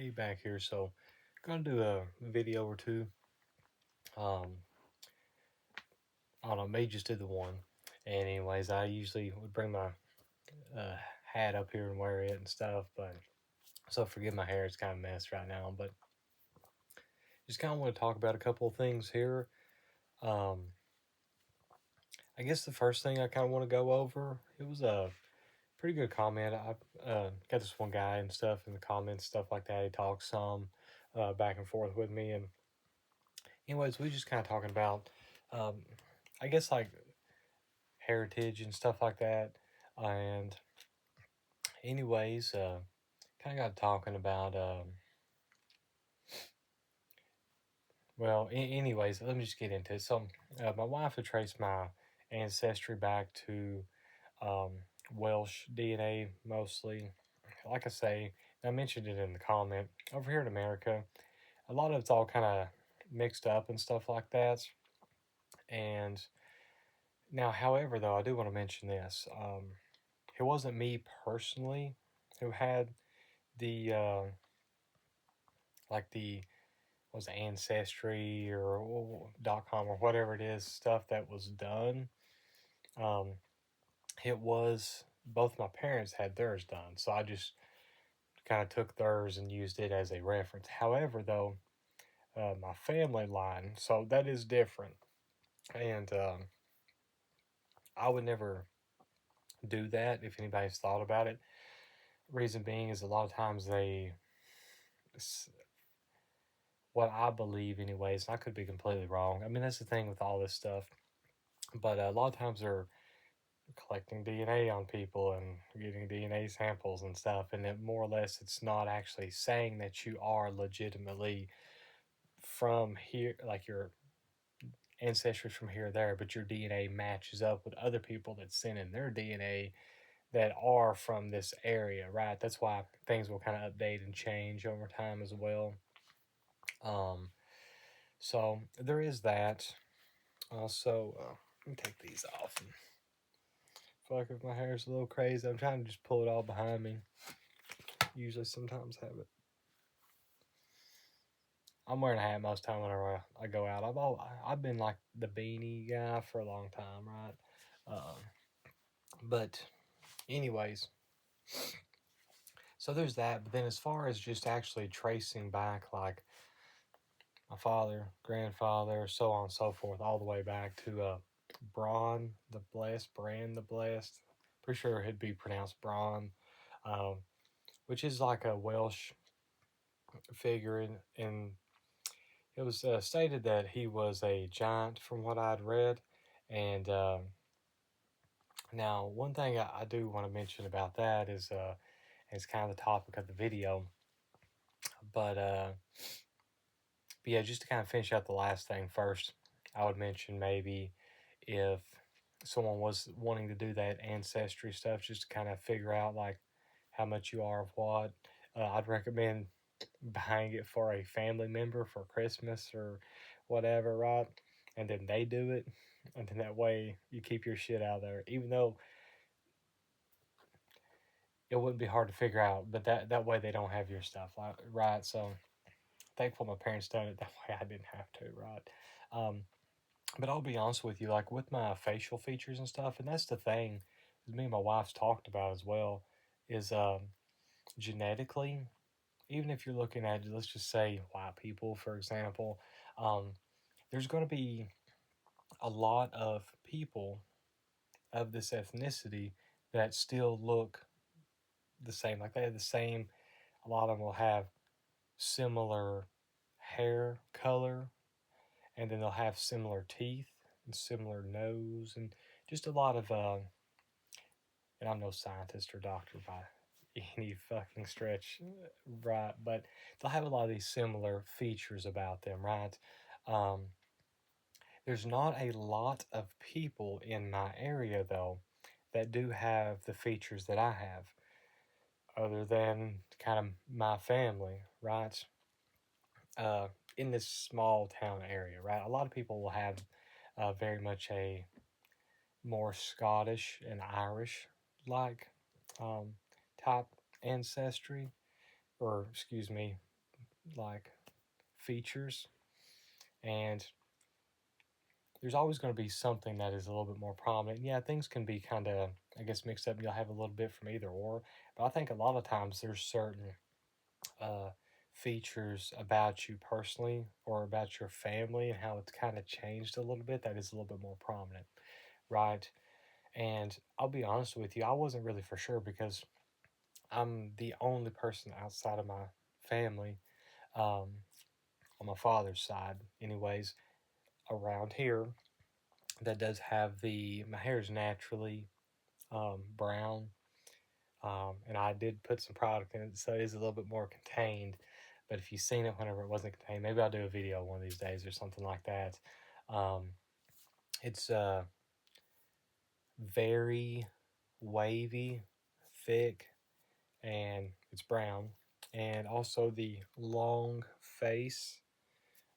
Hey, back here. So, gonna do a video or two. Um, I don't know, may just do the one. And anyways, I usually would bring my uh, hat up here and wear it and stuff. But so forgive my hair; it's kind of messed right now. But just kind of want to talk about a couple of things here. Um, I guess the first thing I kind of want to go over. It was a pretty good comment. I got this one guy and stuff in the comments, stuff like that. He talks some back and forth with me, and anyways, we just kind of talking about, um, I guess like heritage and stuff like that. And anyways, kind of got talking about, anyways, let me just get into it. So, my wife had traced my ancestry back to um, Welsh DNA mostly. Like I say, I mentioned it in the comment. Over here in America, a lot of it's all kind of mixed up and stuff like that. And now, however, though, I do want to mention this. It wasn't me personally who had the like the was ancestry or .com or whatever it is stuff that was done. Um, it was both my parents had theirs done, so I just kind of took theirs and used it as a reference. However, though, my family line, so that is different, and I would never do that if anybody's thought about it. Reason being is a lot of times they what I believe, anyways. And I could be completely wrong. I mean, that's the thing with all this stuff. But a lot of times they're collecting DNA on people and getting DNA samples and stuff, and it more or less it's not actually saying that you are legitimately from here, like your ancestry from here or there, but your DNA matches up with other people that sent in their DNA that are from this area, right? That's why things will kind of update and change over time as well. Um, so there is that. Also, let me take these off. And fuck if my hair's a little crazy. I'm trying to just pull it all behind me. Usually, sometimes have it. I'm wearing a hat most of the time whenever I go out. I've been like the beanie guy for a long time, right? But anyways, so there's that. But then as far as just actually tracing back, like my father, grandfather, so on and so forth, all the way back to Bran the Blessed. Pretty sure it'd be pronounced Braun, um, which is like a Welsh figure, and it was stated that he was a giant from what I'd read. And now, one thing I do want to mention about that is it's kind of the topic of the video, but yeah, just to kind of finish out the last thing first, I would mention maybe if someone was wanting to do that ancestry stuff, just to kind of figure out like how much you are of what, I'd recommend buying it for a family member for Christmas or whatever, right? And then they do it, and then that way you keep your shit out there, even though it wouldn't be hard to figure out, but that way they don't have your stuff, like, right? So thankful my parents done it that way. I didn't have to, right? Um, but I'll be honest with you, like with my facial features and stuff, and that's the thing, me and my wife's talked about as well, is genetically, even if you're looking at, let's just say, white people, for example, um, there's going to be a lot of people of this ethnicity that still look the same. Like they have the same, a lot of them will have similar hair color, and then they'll have similar teeth and similar nose, and just a lot of, and I'm no scientist or doctor by any fucking stretch, right? But they'll have a lot of these similar features about them, right? Um, there's not a lot of people in my area, though, that do have the features that I have, other than kind of my family, right? Uh, in this small town area, right? A lot of people will have very much a more Scottish and Irish like um, type ancestry, or excuse me, like features, and there's always going to be something that is a little bit more prominent. Yeah, things can be kind of, I guess, mixed up. You'll have a little bit from either or, but I think a lot of times there's certain uh, features about you personally or about your family and how it's kind of changed a little bit that is a little bit more prominent, right? And I'll be honest with you, I wasn't really for sure because I'm the only person outside of my family, um, on my father's side, anyways, around here that does have my hair is naturally brown. And I did put some product in it, so it is a little bit more contained. But if you've seen it whenever it wasn't contained, maybe I'll do a video one of these days or something like that. Um, it's very wavy, thick, and it's brown. And also the long face,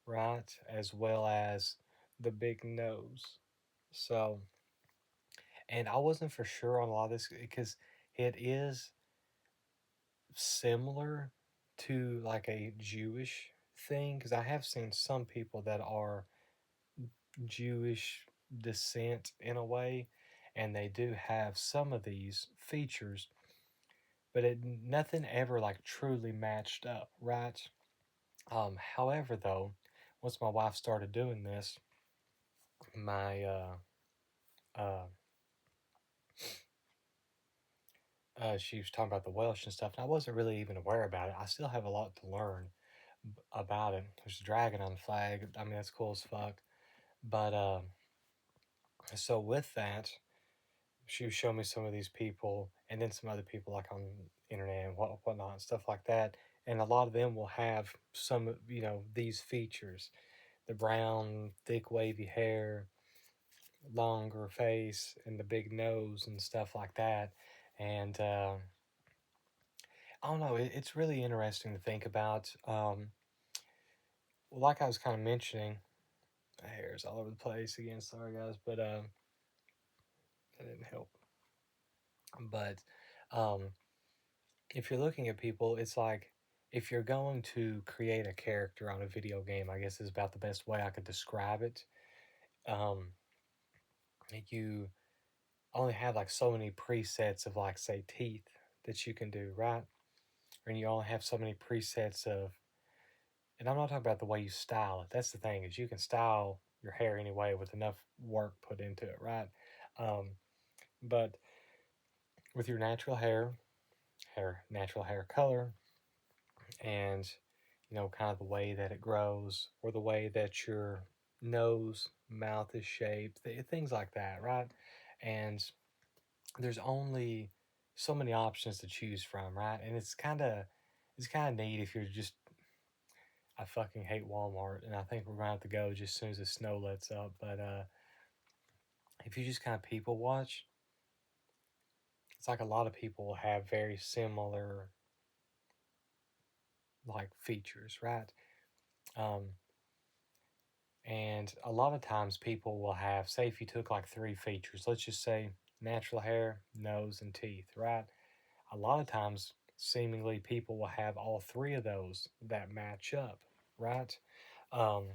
right, as well as the big nose. So, and I wasn't for sure on a lot of this because it is similar to like a Jewish thing because I have seen some people that are Jewish descent in a way, and they do have some of these features, but nothing ever like truly matched up, right? However, though, once my wife started doing this, my uh, she was talking about the Welsh and stuff, and I wasn't really even aware about it. I still have a lot to learn about it. There's a dragon on the flag. I mean, that's cool as fuck. But so with that, she was showing me some of these people, and then some other people like on internet and whatnot and stuff like that. And a lot of them will have some, these features: the brown, thick, wavy hair, longer face, and the big nose and stuff like that. And I don't know. It's really interesting to think about. Like I was kind of mentioning, my hair's all over the place again. Sorry, guys, but that didn't help. But um, if you're looking at people, it's like if you're going to create a character on a video game, I guess is about the best way I could describe it. Um, you only have like so many presets of like say teeth that you can do, right? And you only have so many presets of, and I'm not talking about the way you style it. That's the thing is you can style your hair anyway with enough work put into it, right? Um, but with your natural natural hair color, and kind of the way that it grows or the way that your nose mouth is shaped, things like that, right? And there's only so many options to choose from, right? And it's kind of neat if you're just, I fucking hate Walmart, and I think we're gonna have to go just as soon as the snow lets up. But if you just kind of people watch, it's like a lot of people have very similar like features, right? um, And a lot of times people will have, say, if you took like three features, let's just say natural hair, nose, and teeth, right? A lot of times, seemingly, people will have all three of those that match up, right? Um,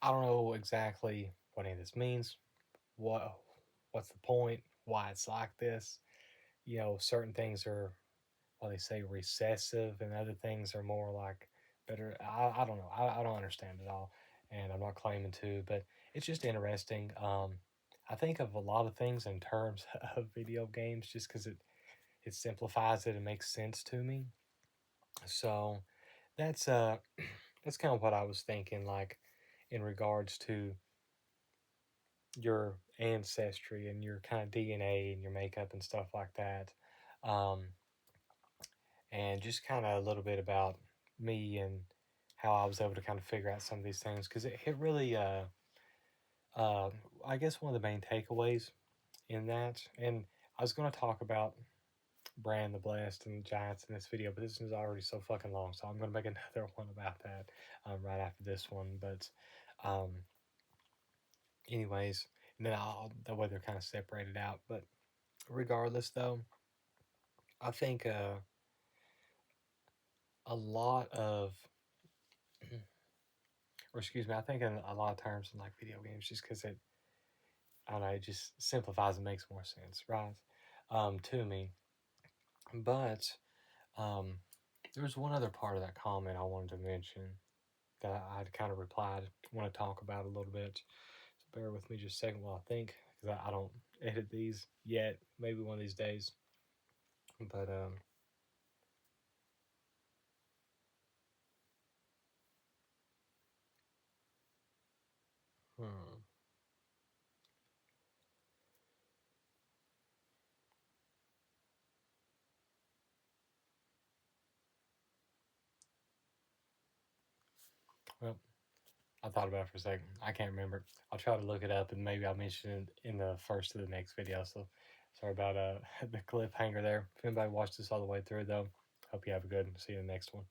I don't know exactly what any of this means. What what's the point? Why it's like this? Certain things are, well, they say recessive, and other things are more like better. I don't know. I don't understand it all, and I'm not claiming to, but it's just interesting. I think of a lot of things in terms of video games just because it simplifies it and makes sense to me. So that's that's kind of what I was thinking, like in regards to your ancestry and your kind of DNA and your makeup and stuff like that. Um, and just kind of a little bit about me and how I was able to kind of figure out some of these things because it really, uh, I guess one of the main takeaways in that, and I was going to talk about Brand the Blessed and Giants in this video, but this is already so fucking long, so I'm going to make another one about that right after this one. But, um, anyways, and then that way they're kind of separated out. But regardless, though, I think a lot of, or excuse me, I think in a lot of terms in like video games, just because I don't know, it just simplifies and makes more sense, right? To me. But um, there was one other part of that comment I wanted to mention that I'd kind of replied, want to talk about a little bit. So bear with me just a second while I think, because I don't edit these yet. Maybe one of these days. But hmm. Well, I thought about it for a second. I can't remember. I'll try to look it up and maybe I'll mention it in the first of the next video. So sorry about the cliffhanger there. If anybody watched this all the way through though, hope you have a good one. See you in the next one.